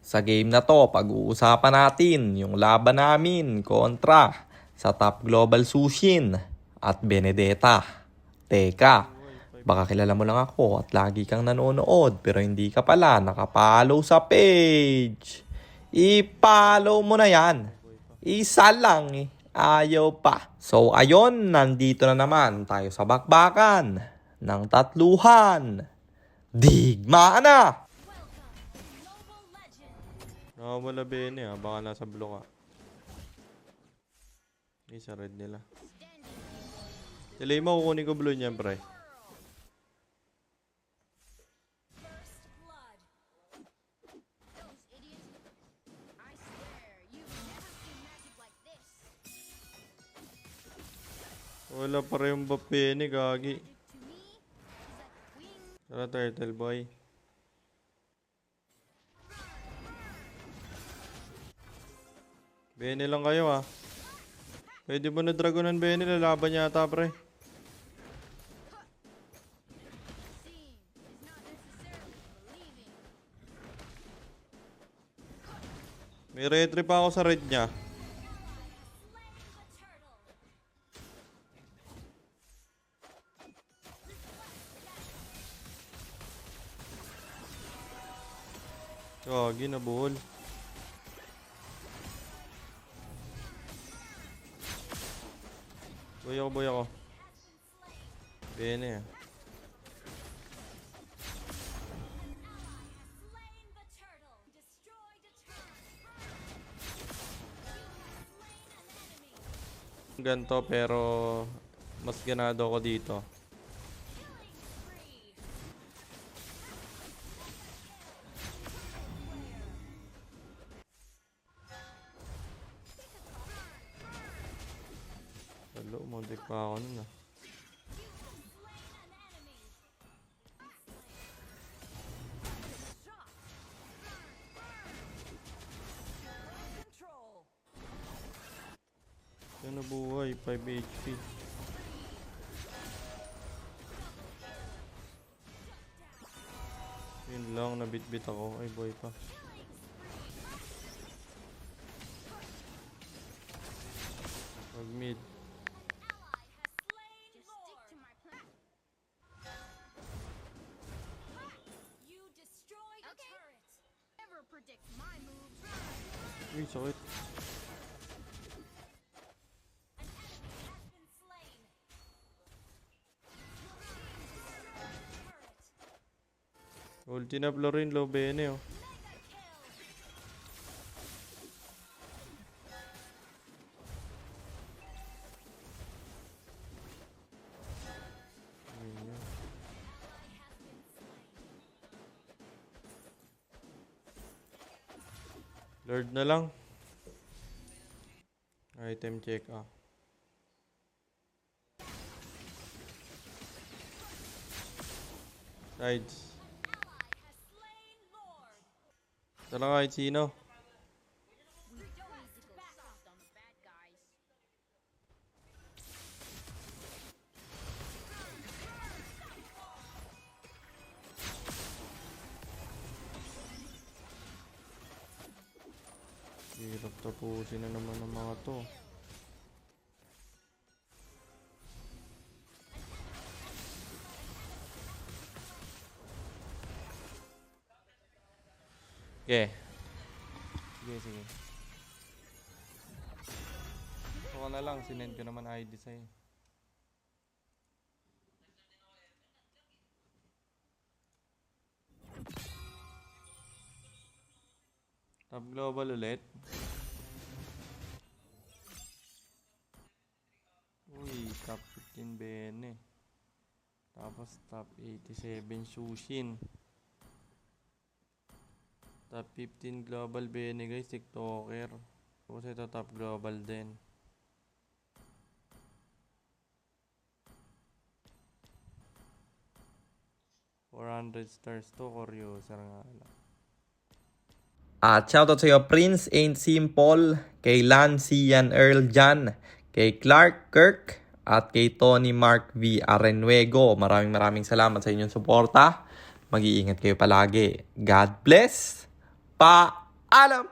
Sa game na to, pag-uusapan natin yung laban namin kontra sa Top Global Sushin at Benedetta. Teka, baka kilala mo lang ako at lagi kang nanonood pero hindi ka pala nakapollow sa page. I-follow mo na yan. Isa lang eh. Ayaw pa. So ayon, nandito na naman tayo sa bakbakan ng tatluhan. Digmaan na! Nakawala Bene baka nasa blue ka. Sa red nila. Delay mo, kukunin ko blue niyan, pre. Wala pa rin yung buff Bene, gagi. Tara, turtle boy. Bene lang kayo Pwede mo na dragonan Bene, lalaban yata pre. May retry pa ako sa red niya. Gagi, nabuhol. Boy ako. Bene ganto pero mas ganado ako dito. Hello, muntik pa ako nun Yan na buhay, 5 HP. Yun lang, nabitbit ako. Ay, boy pa. Pag mid. Uy, sakit. Ulti na rin, low Bene Lord na lang. Item check Sides. Tala kahit sino. Hirap tapusin na naman ng mga to. Okay. Sige. Ito ka na lang, sinend ko naman ID sa'yo. Top global ulit. Uy, top 15 Bene. Tapos top 87 Sushin. Top 15 global Bene guys, TikToker. Tapos ito top global din. $400 to, Coriosa nga lang. At shoutout sa iyo, Prince Ain't Simple, kay Lance Ian Earl Jan, kay Clark Kirk, at kay Tony Mark V. Arenuego. Maraming salamat sa inyong suporta. Mag-iingat kayo palagi. God bless. Pa! Alam!